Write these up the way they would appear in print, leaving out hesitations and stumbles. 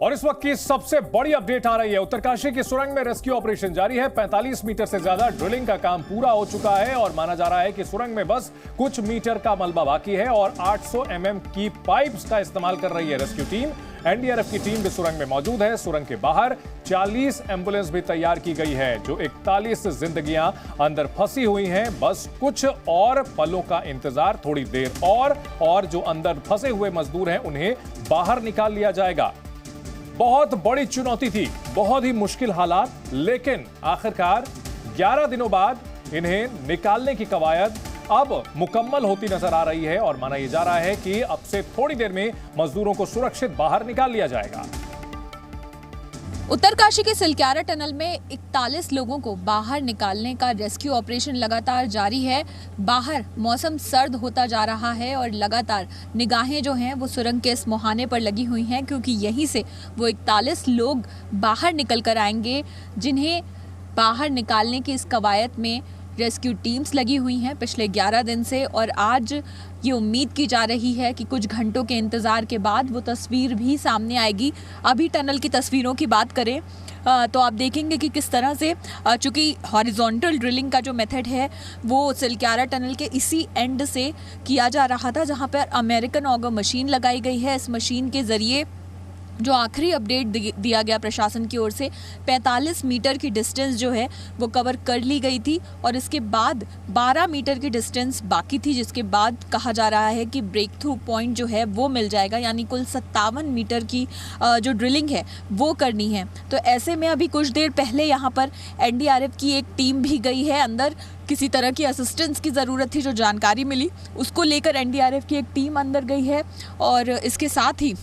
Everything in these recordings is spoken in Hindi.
और इस वक्त की सबसे बड़ी अपडेट आ रही है। उत्तरकाशी की सुरंग में रेस्क्यू ऑपरेशन जारी है। 45 मीटर से ज्यादा ड्रिलिंग का काम पूरा हो चुका है और माना जा रहा है कि सुरंग में बस कुछ मीटर का मलबा बाकी है और 800 mm की पाइप्स का इस्तेमाल कर रही है रेस्क्यू टीम। एनडीआरएफ की टीम भी सुरंग में मौजूद है। सुरंग के बाहर 40 एम्बुलेंस भी तैयार की गई है। जो 41 जिंदगियां अंदर फंसी हुई हैं, बस कुछ और पलों का इंतजार, थोड़ी देर और जो अंदर फंसे हुए मजदूर हैं उन्हें बाहर निकाल लिया जाएगा। बहुत बड़ी चुनौती थी, बहुत ही मुश्किल हालात, लेकिन आखिरकार 11 दिनों बाद इन्हें निकालने की कवायद अब मुकम्मल होती नजर आ रही है और माना यह जा रहा है कि अब से थोड़ी देर में मजदूरों को सुरक्षित बाहर निकाल लिया जाएगा। उत्तरकाशी के सिलक्यारा टनल में 41 लोगों को बाहर निकालने का रेस्क्यू ऑपरेशन लगातार जारी है। बाहर मौसम सर्द होता जा रहा है और लगातार निगाहें जो हैं वो सुरंग के इस मुहाने पर लगी हुई हैं, क्योंकि यहीं से वो 41 लोग बाहर निकल कर आएंगे जिन्हें बाहर निकालने की इस कवायद में रेस्क्यू टीम्स लगी हुई हैं पिछले 11 दिन से। और आज ये उम्मीद की जा रही है कि कुछ घंटों के इंतज़ार के बाद वो तस्वीर भी सामने आएगी। अभी टनल की तस्वीरों की बात करें तो आप देखेंगे कि किस तरह से, चूँकि हॉरिजॉन्टल ड्रिलिंग का जो मेथड है वो सिलक्यारा टनल के इसी एंड से किया जा रहा था, जहाँ पर अमेरिकन ऑगर मशीन लगाई गई है। इस मशीन के ज़रिए जो आखिरी अपडेट दिया गया प्रशासन की ओर से 45 मीटर की डिस्टेंस जो है वो कवर कर ली गई थी और इसके बाद 12 मीटर की डिस्टेंस बाकी थी, जिसके बाद कहा जा रहा है कि ब्रेक थ्रू पॉइंट जो है वो मिल जाएगा, यानी कुल 57 मीटर की जो ड्रिलिंग है वो करनी है। तो ऐसे में अभी कुछ देर पहले यहाँ पर एनडीआरएफ की एक टीम भी गई है अंदर। किसी तरह की असिस्टेंस की ज़रूरत थी, जो जानकारी मिली उसको लेकर एनडीआरएफ की एक टीम अंदर गई है। और इसके साथ ही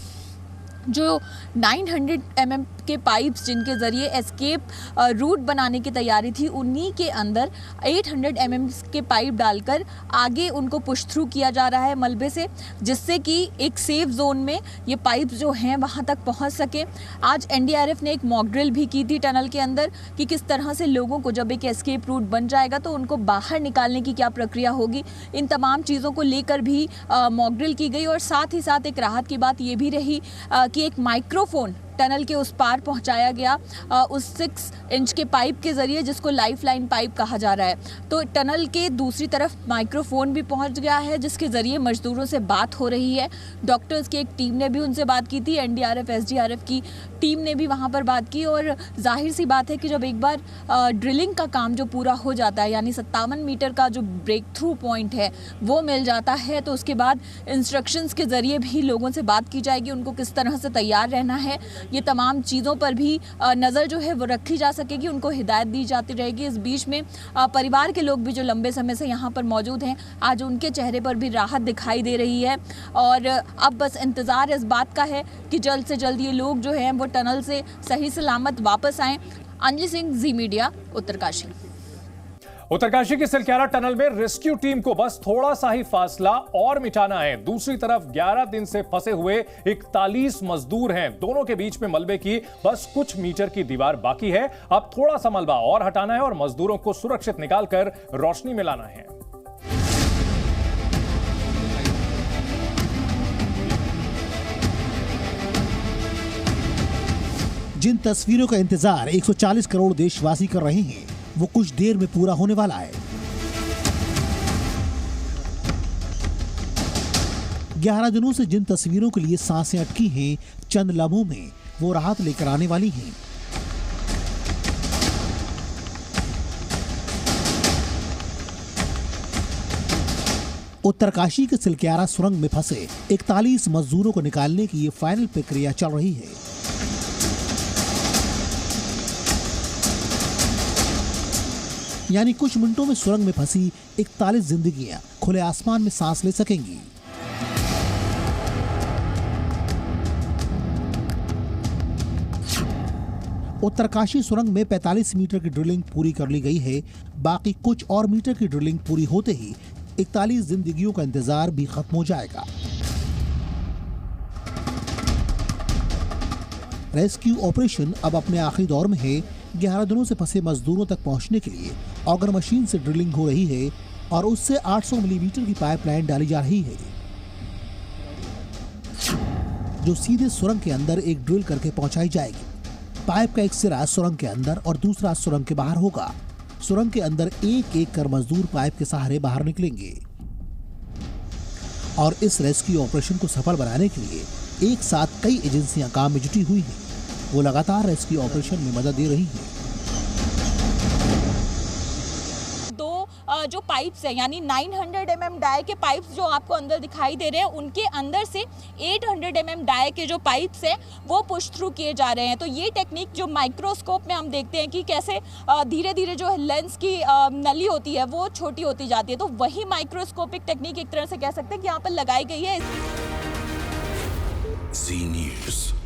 जो 900 mm के पाइप्स जिनके ज़रिए एस्केप रूट बनाने की तैयारी थी, उन्हीं के अंदर 800 mm के पाइप डालकर आगे उनको पुश थ्रू किया जा रहा है मलबे से, जिससे कि एक सेफ जोन में ये पाइप्स जो हैं वहाँ तक पहुँच सके। आज एनडीआरएफ ने एक मॉक ड्रिल भी की थी टनल के अंदर कि किस तरह से लोगों को, जब एक एस्केप रूट बन जाएगा तो उनको बाहर निकालने की क्या प्रक्रिया होगी। इन तमाम चीज़ों को लेकर भी मॉक ड्रिल की गई और साथ ही साथ एक राहत की बात ये भी रही कि एक माइक्रोफोन टनल के उस पार पहुंचाया गया उस 6 इंच के पाइप के ज़रिए, जिसको लाइफ लाइन पाइप कहा जा रहा है। तो टनल के दूसरी तरफ माइक्रोफोन भी पहुंच गया है, जिसके ज़रिए मजदूरों से बात हो रही है। डॉक्टर्स की एक टीम ने भी उनसे बात की थी, एनडीआरएफ एसडीआरएफ की टीम ने भी वहां पर बात की। और जाहिर सी बात है कि जब एक बार ड्रिलिंग का काम जो पूरा हो जाता है, यानी 57 मीटर का जो ब्रेक थ्रू पॉइंट है वो मिल जाता है, तो उसके बाद इंस्ट्रक्शंस के ज़रिए भी लोगों से बात की जाएगी, उनको किस तरह से तैयार रहना है। ये तमाम चीज़ों पर भी नज़र जो है वो रखी जा सकेगी, उनको हिदायत दी जाती रहेगी। इस बीच में परिवार के लोग भी जो लंबे समय से यहाँ पर मौजूद हैं, आज उनके चेहरे पर भी राहत दिखाई दे रही है। और अब बस इंतज़ार इस बात का है कि जल्द से जल्द ये लोग जो हैं वो टनल से सही सलामत वापस आएँ। अंजलि सिंह, जी मीडिया, उत्तरकाशी। उत्तरकाशी की सिलक्यारा टनल में रेस्क्यू टीम को बस थोड़ा सा ही फासला और मिटाना है। दूसरी तरफ 11 दिन से फंसे हुए 41 मजदूर हैं। दोनों के बीच में मलबे की बस कुछ मीटर की दीवार बाकी है। अब थोड़ा सा मलबा और हटाना है और मजदूरों को सुरक्षित निकालकर रोशनी में लाना है। जिन तस्वीरों का इंतजार 140 करोड़ देशवासी कर रहे हैं, वो कुछ देर में पूरा होने वाला है। 11 दिनों से जिन तस्वीरों के लिए सांसें अटकी हैं, चंद लम्हों में वो राहत लेकर आने वाली हैं। उत्तरकाशी के सिलक्यारा सुरंग में फंसे 41 मजदूरों को निकालने की ये फाइनल प्रक्रिया चल रही है। यानी कुछ मिनटों में सुरंग में फंसी 41 जिंदगियां खुले आसमान में सांस ले सकेंगी। उत्तरकाशी सुरंग में 45 मीटर की ड्रिलिंग पूरी कर ली गई है। बाकी कुछ और मीटर की ड्रिलिंग पूरी होते ही 41 जिंदगियों का इंतजार भी खत्म हो जाएगा। रेस्क्यू ऑपरेशन अब अपने आखिरी दौर में है। 11 दिनों से फंसे मजदूरों तक पहुंचने के लिए ऑगर मशीन से ड्रिलिंग हो रही है और उससे 800 मिलीमीटर की पाइपलाइन डाली जा रही है। जो सीधे सुरंग के अंदर एक ड्रिल करके पहुंचाई जाएगी। पाइप का एक सिरा सुरंग के अंदर और दूसरा सुरंग के बाहर होगा। सुरंग के अंदर एक एक कर मजदूर पाइप के सहारे बाहर निकलेंगे और इस रेस्क्यू ऑपरेशन को सफल बनाने के लिए एक साथ कई एजेंसियां काम में जुटी हुई हैं। वो लगातार रेस्क्यू ऑपरेशन में मदद दे रही हैं। जो पाइप्स है यानी 900 mm डाई के पाइप्स जो आपको अंदर दिखाई दे रहे हैं, उनके अंदर से 800 mm डाई के जो पाइप्स हैं वो पुश थ्रू किए जा रहे हैं। तो ये टेक्निक जो माइक्रोस्कोप में हम देखते हैं कि कैसे धीरे धीरे जो लेंस की नली होती है वो छोटी होती जाती है, तो वही माइक्रोस्कोपिक टेक्निक एक तरह से कह सकते हैं कि यहाँ पर लगाई गई है। Z News।